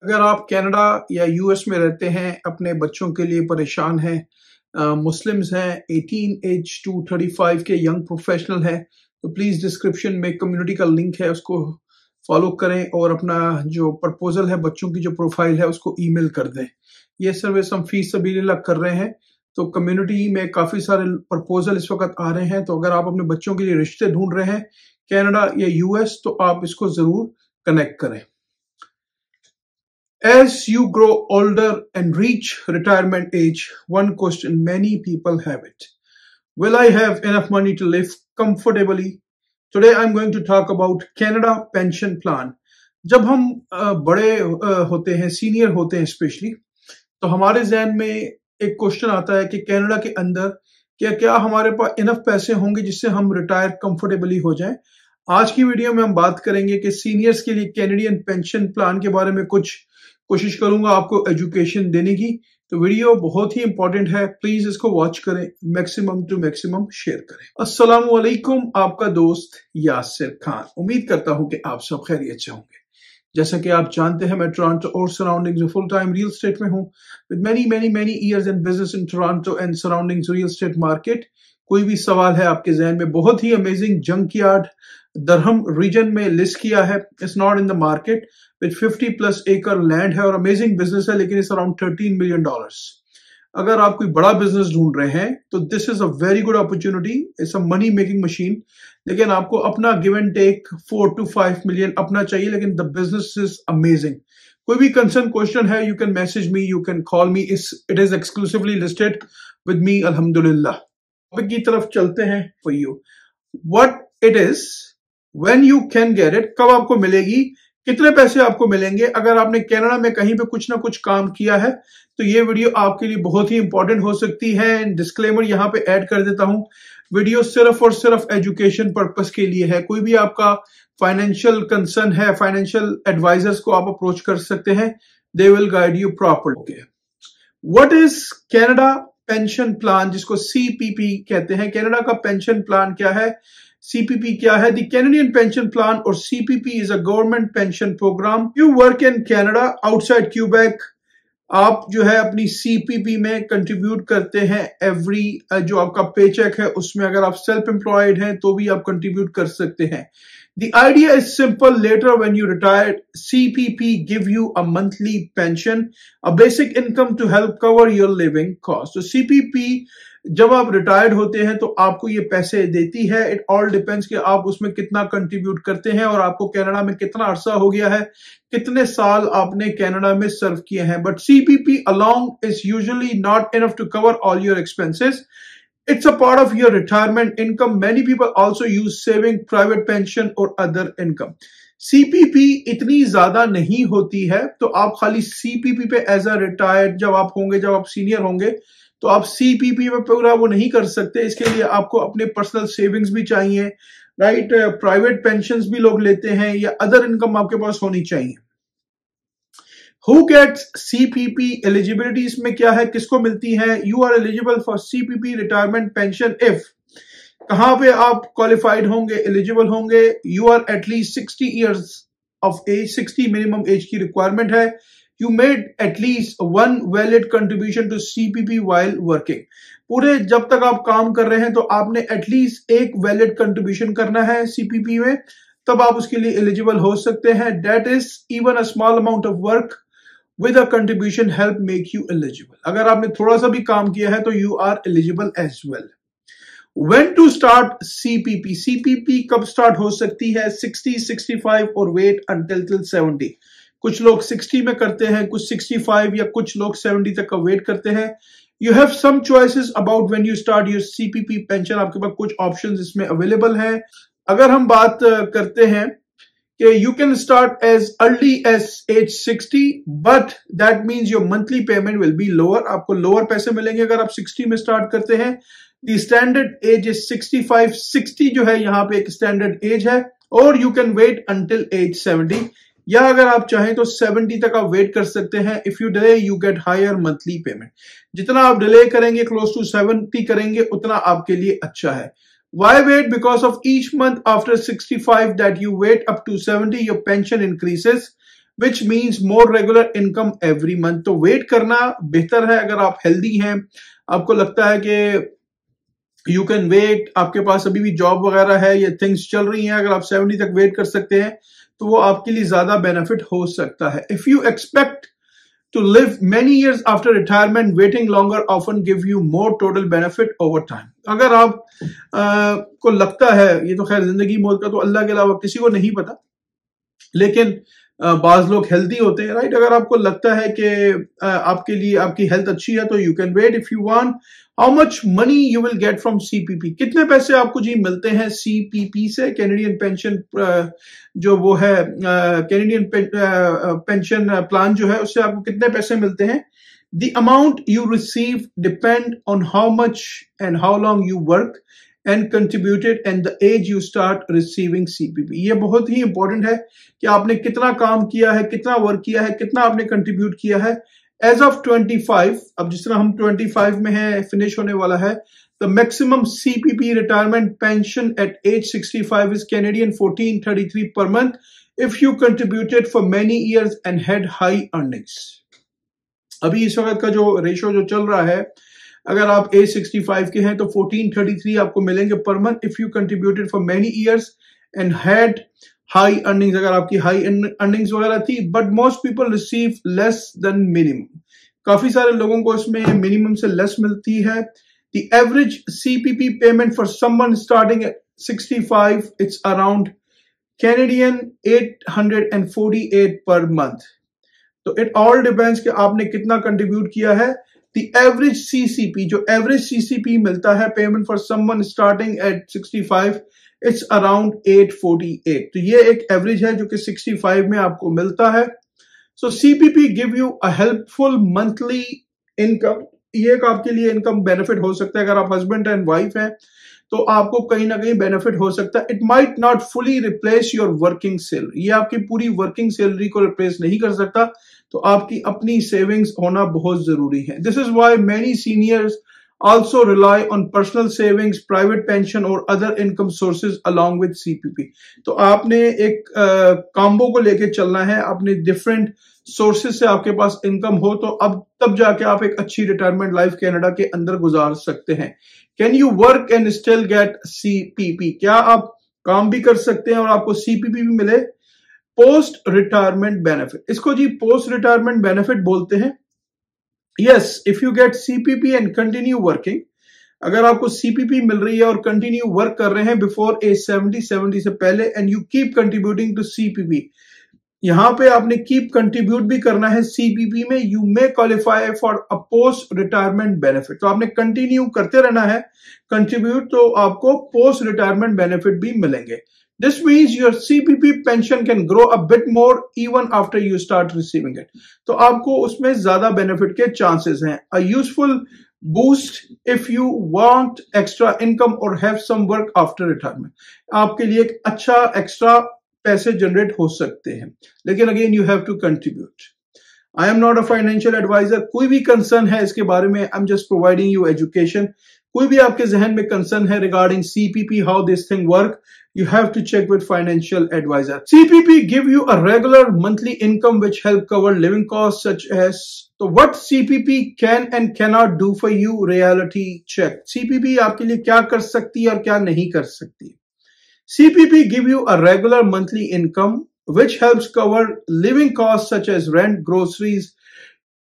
अगर आप कनाडा या यूएस में रहते हैं, अपने बच्चों के लिए परेशान हैं, मुस्लिम्स हैं, 18 एज टू 35 के यंग प्रोफेशनल हैं, तो प्लीज़ डिस्क्रिप्शन में कम्युनिटी का लिंक है, उसको फॉलो करें और अपना जो प्रपोजल है, बच्चों की जो प्रोफाइल है, उसको ईमेल कर दें। ये सर्विस हम फीस सबीलिल्लाह कर रहे हैं, तो कम्युनिटी में काफ़ी सारे प्रपोजल इस वक्त आ रहे हैं। तो अगर आप अपने बच्चों के लिए रिश्ते ढूंढ रहे हैं कनाडा या यूएस, तो आप इसको ज़रूर कनेक्ट करें। As you grow older and reach retirement age, one question many people have it. Will I have enough money to live comfortably? Today I'm going to talk about Canada Pension Plan. जब हम बड़े होते हैं, senior होते हैं specially, तो हमारे जहन में एक क्वेश्चन आता है कि कनाडा के अंदर क्या हमारे पास इनफ पैसे होंगे जिससे हम रिटायर कंफर्टेबली हो जाएं। आज की वीडियो में हम बात करेंगे कि सीनियर्स के लिए कैनेडियन पेंशन प्लान के बारे में कुछ कोशिश करूंगा आपको एजुकेशन देने की। तो वीडियो बहुत ही इंपॉर्टेंट है, प्लीज इसको वॉच करें, मैक्सिमम टू मैक्सिमम शेयर करें। अस्सलाम वालेकुम, आपका दोस्त यासिर खान। उम्मीद करता हूं कि आप सब खैरियत से होंगे। जैसा कि आप जानते हैं, मैं टोरंटो और सराउंडिंग्स में फुल टाइम रियल एस्टेट में हूं, with many years in business in Toronto and surroundings real estate market. कोई भी सवाल है आपके जहन में, बहुत ही अमेजिंग जंकयार्ड दरहम रीजन में लिस्ट किया है। It's not in the market, with 50+ एकड़ लैंड है और अमेजिंग बिजनेस है, लेकिन इट्स अराउंड $13 मिलियन। अगर आप कोई बड़ा बिजनेस ढूंढ रहे हैं तो this is a very good opportunity. It's a money making machine, लेकिन आपको अपना give and take 4 to 5 million अपना चाहिए, लेकिन द बिजनेस इज अमेजिंग। कोई भी कंसर्न क्वेश्चन है, you can message me, you can call me, it is exclusively listed with me अल्हम्दुलिल्लाह। टॉपिक की तरफ चलते हैं for you. What it is, when you can get it, कब आपको मिलेगी, कितने पैसे आपको मिलेंगे। अगर आपने कनाडा में कहीं पे कुछ ना कुछ काम किया है तो ये वीडियो आपके लिए बहुत ही इंपॉर्टेंट हो सकती है। डिस्क्लेमर यहां पे ऐड कर देता हूं, वीडियो सिर्फ और सिर्फ एजुकेशन पर्पस के लिए है। कोई भी आपका फाइनेंशियल कंसर्न है, फाइनेंशियल एडवाइजर्स को आप अप्रोच कर सकते हैं, they will guide you properly. What is Canada pension plan, जिसको सीपीपी कहते हैं। कनाडा का पेंशन प्लान क्या है, सीपीपी क्या है? द कैनेडियन पेंशन प्लान और CPP is a government pension program. You work in Canada outside Quebec, आप जो है अपनी सीपीपी में कंट्रीब्यूट करते हैं। एवरी जो आपका पे चेक है उसमें, अगर आप सेल्फ एम्प्लॉयड हैं तो भी आप कंट्रीब्यूट कर सकते हैं। The idea is simple. Later when you retire, CPP give you a monthly pension, a basic income to help cover your living costs. तो CPP जब आप रिटायर्ड होते हैं तो आपको ये पैसे देती है। इट ऑल डिपेंड्स कि आप उसमें कितना कंट्रीब्यूट करते हैं और आपको कनाडा में कितना अरसा हो गया है, कितने साल आपने कनाडा में सर्व किए हैं। But CPP alone is usually not enough to cover all your expenses. It's a part of your retirement income. Many people also use saving, private pension or other income. CPP इतनी ज्यादा नहीं होती है, तो आप खाली CPP पे as a retired जब आप होंगे, जब आप सीनियर होंगे, तो आप CPP में पूरा वो नहीं कर सकते। इसके लिए आपको अपने पर्सनल सेविंग्स भी चाहिए, राइट। प्राइवेट पेंशंस भी लोग लेते हैं, या अदर इनकम आपके पास होनी चाहिए। Who gets CPP eligibility, इसमें क्या है, किसको मिलती है? You are eligible for CPP retirement pension if, कहां पे आप क्वालिफाइड होंगे, एलिजिबल होंगे? You are at least 60 years of age, 60 minimum age की रिक्वायरमेंट है। You made at least one valid contribution to CPP while working. पूरे जब तक आप काम कर रहे हैं तो आपने एटलीस्ट एक वैलिड कंट्रीब्यूशन करना है CPP में, तब आप उसके लिए एलिजिबल हो सकते हैं। That is even a small amount of work with a contribution help make you eligible. अगर आपने थोड़ा सा भी काम किया है तो you are eligible as well. When to start CPP? CPP कब स्टार्ट हो सकती है? 60, 65 और wait until 70. कुछ लोग 60 में करते हैं, कुछ 65 या कुछ लोग 70 तक का वेट करते हैं। You have some choices about when you start your CPP pension. आपके पास कुछ ऑप्शंस इसमें अवेलेबल हैं। अगर हम बात करते हैं कि you can start as early as age 60, but that means your monthly payment will be lower. आपको लोअर पैसे मिलेंगे अगर आप 60 में स्टार्ट करते हैं। The standard age is 65. 60 जो है यहाँ पे एक स्टैंडर्ड एज है, और you can wait until age 70, या अगर आप चाहें तो 70 तक आप वेट कर सकते हैं। If you delay, you get higher monthly payment. जितना आप डिले करेंगे, close to 70 करेंगे, उतना आपके लिए अच्छा है। Why wait? Because of each month after 65 that you wait up to 70, your pension increases. Which means more regular income every month. तो वेट करना बेहतर है। अगर आप हेल्दी हैं, आपको लगता है कि यू कैन वेट, आपके पास अभी भी जॉब वगैरह है, ये थिंग्स चल रही हैं, अगर आप 70 तक वेट कर सकते हैं तो वो आपके लिए ज्यादा बेनिफिट हो सकता है। If you expect to live many years after retirement, waiting longer often give you more total benefit over time। अगर आप को लगता है, ये तो खैर जिंदगी मौत का तो अल्लाह के अलावा किसी को नहीं पता, लेकिन बाज लोग हेल्दी होते हैं, राइट। अगर आपको लगता है कि आपके लिए आपकी हेल्थ अच्छी है तो you can wait if you want. How much money you will get from CPP, कितने पैसे आपको जी मिलते हैं सीपीपी से, कैनेडियन पेंशन जो वो है, कैनेडियन पेंशन प्लान जो है, उससे आपको कितने पैसे मिलते हैं। The amount you receive depend on how much and how long you work and contributed and the age you start receiving CPP। ये बहुत ही इंपॉर्टेंट है कि आपने कितना काम किया है, कितना वर्क किया है, कितना आपने कंट्रीब्यूट किया है। एज ऑफ 25, अब जिस तरह हम 25 में हैं, फिनिश होने वाला है, the maximum CPP retirement pension at age 65 is Canadian 1433 per month if you contributed for many years and had high earnings। अभी इस वक्त का जो रेशो जो चल रहा है, अगर आप एज 65 के हैं तो 1433 आपको मिलेंगे per month if you contributed for many years and had high earnings, अगर आपकी हाई अर्निंग्स वगैरह थी। But most people receive less than minimum, काफी सारे लोगों को इसमें मिनिमम से लेस मिलती है। The average CPP payment for someone starting at 65 it's around Canadian 848 per month. तो इट ऑल डिपेंड्स कि आपने कितना कंट्रीब्यूट किया है। The average CCP, जो average CCP मिलता है payment for someone starting at 65, it's around 848। तो ये एक एवरेज है जो कि 65 में आपको मिलता है। सो CPP give you a helpful monthly income. ये एक आपके लिए इनकम बेनिफिट हो सकता है। अगर आप हस्बैंड एंड वाइफ हैं तो आपको कहीं ना कहीं बेनिफिट हो सकता है। It might not fully replace your working salary, ये आपकी पूरी वर्किंग सैलरी को रिप्लेस नहीं कर सकता, तो आपकी अपनी सेविंग्स होना बहुत जरूरी है। This is why many seniors also rely on personal savings, private pension और other income sources along with CPP। तो आपने एक कॉम्बो को लेके चलना है, अपने डिफरेंट सोर्सेज से आपके पास इनकम हो तो अब तब जाके आप एक अच्छी रिटायरमेंट लाइफ कनाडा के अंदर गुजार सकते हैं। Can you work and still get CPP, क्या आप काम भी कर सकते हैं और आपको CPP भी मिले। पोस्ट रिटायरमेंट बेनिफिट, इसको जी पोस्ट रिटायरमेंट बेनिफिट बोलते हैं। Yes, if you get CPP and continue working, अगर आपको CPP मिल रही है और कंटिन्यू वर्क कर रहे हैं बिफोर एज 70 से पहले and you keep contributing to CPP, यहां पे आपने कीप कंट्रीब्यूट भी करना है CPP में, you may qualify for a post retirement benefit. तो आपने कंटिन्यू करते रहना है कंट्रीब्यूट, तो आपको पोस्ट रिटायरमेंट बेनिफिट भी मिलेंगे। This means your CPP pension can grow a bit more even after you start receiving it। तो आपको उसमें ज्यादा बेनिफिट के चांसेस हैं। A useful boost if you want extra income or have some work after retirement। आपके लिए एक अच्छा एक्स्ट्रा पैसे जनरेट हो सकते हैं, लेकिन again you have to contribute. I am not a financial advisor, कोई भी कंसर्न है इसके बारे में, I am just providing you education. कोई भी आपके जहन में कंसर्न है regarding CPP, how this thing work, you have to check with financial advisor। CPP give you a regular monthly income which help cover living costs such as, so what CPP can and cannot do for you, reality check। CPP आपके लिए क्या कर सकती है और क्या नहीं कर सकती। CPP give you a regular monthly income which helps cover living costs such as rent, groceries,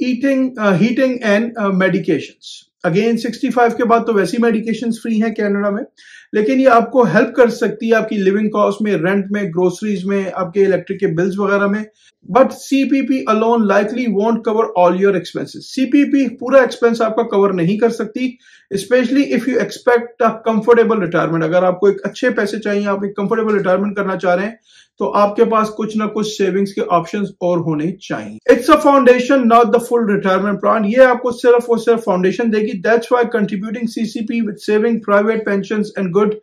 eating, heating and medications। Again 65 के बाद तो वैसी मेडिकेशंस फ्री हैं कनाडा में, लेकिन ये आपको हेल्प कर सकती है आपकी लिविंग कॉस्ट में, रेंट में, ग्रोसरीज में, आपके इलेक्ट्रिक के बिल्स वगैरह में। But CPP alone likely won't cover all your expenses. CPP पूरा एक्सपेंस आपका कवर नहीं कर सकती, specially if you expect a comfortable retirement. अगर आपको एक अच्छे पैसे चाहिए, आप एक कंफर्टेबल रिटायरमेंट करना चाह रहे हैं, तो आपके पास कुछ ना कुछ सेविंग्स के ऑप्शंस और होने चाहिए। It's a foundation not the full retirement plan, ये आपको सिर्फ और सिर्फ फाउंडेशन देगी। That's why contributing CCP with saving, private pensions and good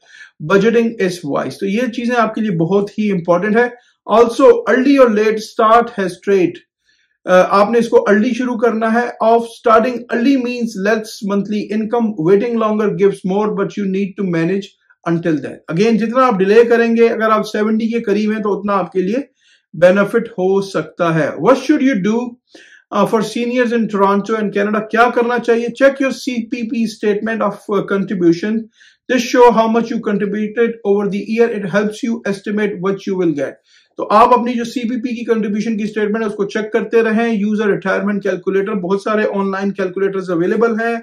budgeting is wise. तो ये चीजें आपके लिए बहुत ही इंपॉर्टेंट है। Also early or late start has trade, आपने इसको अर्ली शुरू करना है। Of starting early means less monthly income, waiting longer gives more but you need to manage until then। Again जितना आप डिले करेंगे, अगर आप 70 के करीब हैं तो उतना आपके लिए बेनिफिट हो सकता है। What should you do for seniors in Toronto and Canada? क्या करना चाहिए? Check your CPP statement of contribution. This show how much you contributed over the year. It helps you estimate what you will get. तो आप अपनी जो CPP की contribution की statement है उसको चेक करते रहें। Use a retirement calculator. बहुत सारे ऑनलाइन कैलकुलेटर्स अवेलेबल हैं।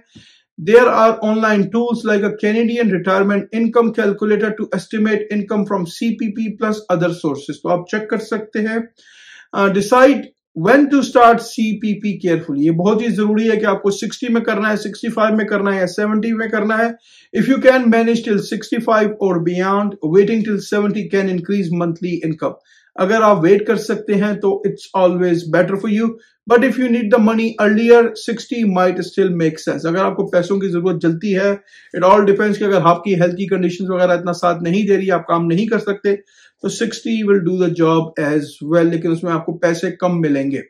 There are online tools like a Canadian retirement income calculator to estimate income from CPP plus other sources. तो आप चेक कर सकते हैं। Decide when to start CPP carefully. ये बहुत ही जरूरी है कि आपको 60 में करना है, 65 में करना है या 70 में करना है। If you can manage till 65 or beyond, waiting till 70 can increase monthly income. अगर आप वेट कर सकते हैं तो it's always better for you, but if you need the money earlier 60 might still make sense. अगर आपको पैसों की जरूरत जल्दी है, इट ऑल डिपेंड्स कि अगर आपकी हेल्थ की कंडीशंस वगैरह इतना साथ नहीं दे रही, आप काम नहीं कर सकते, तो 60 will do the job as well, लेकिन उसमें आपको पैसे कम मिलेंगे।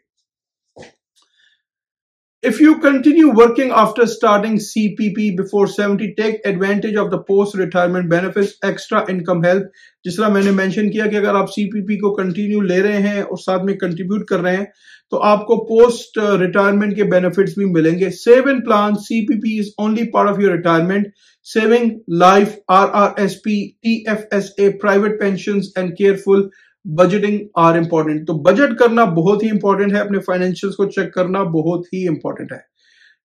If you continue working after starting CPP before 70, take advantage of the post-retirement benefits, extra income help। जिस तरह मैंने मेंशन किया कि अगर आप CPP को कंटिन्यू ले रहे हैं और साथ में कंट्रीब्यूट कर रहे हैं तो आपको पोस्ट रिटायरमेंट के बेनिफिट्स भी मिलेंगे। Save in plan, CPP is only part of your retirement. Saving, life, RRSP, TFSA, private pensions and careful budgeting are important. तो बजट करना बहुत ही इंपॉर्टेंट है, अपने फाइनेंशियल्स को चेक करना बहुत ही इंपॉर्टेंट है।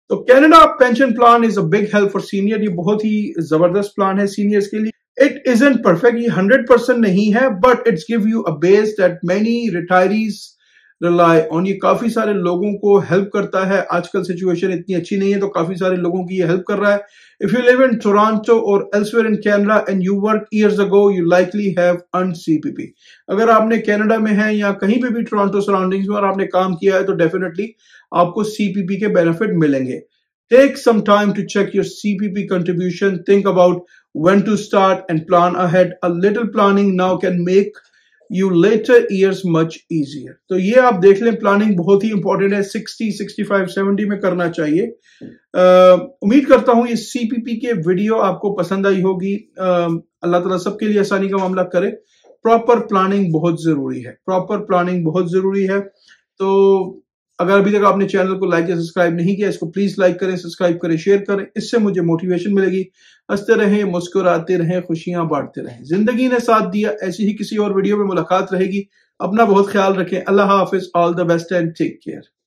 तो Canada pension plan is a big help for senior. ये बहुत ही जबरदस्त प्लान है सीनियर्स के लिए। इट इजंट परफेक्ट, ये 100% नहीं है, but it's give you a base that many retirees rely on. ये काफी सारे लोगों को हेल्प करता है। आजकल सिचुएशन इतनी अच्छी नहीं है तो काफी सारे लोगों की ये हेल्प कर रहा है। If you live in Toronto और elsewhere in Canada and you work years ago, you likely have earned CPP। अगर आपने कनाडा में है या कहीं पे भी टोरंटो सराउंडिंग्स में और आपने काम किया है तो डेफिनेटली आपको CPP के बेनिफिट मिलेंगे। Take some time to check your CPP contribution, think about when to start and plan ahead. A little planning now can make you later years much easier. तो ये आप देख लें, प्लानिंग बहुत ही इंपॉर्टेंट है। 60, 65, 70 में करना चाहिए। उम्मीद करता हूं ये CPP के वीडियो आपको पसंद आई होगी। अल्लाह ताला सबके लिए आसानी का मामला करे। प्रॉपर प्लानिंग बहुत जरूरी है, प्रॉपर प्लानिंग बहुत जरूरी है। तो अगर अभी तक आपने चैनल को लाइक या सब्सक्राइब नहीं किया, इसको प्लीज लाइक करें, सब्सक्राइब करें, शेयर करें। इससे मुझे मोटिवेशन मिलेगी। हंसते रहें, मुस्कुराते रहें, खुशियां बांटते रहें। जिंदगी ने साथ दिया, ऐसी ही किसी और वीडियो में मुलाकात रहेगी। अपना बहुत ख्याल रखें। अल्लाह हाफिज, all the best and take care.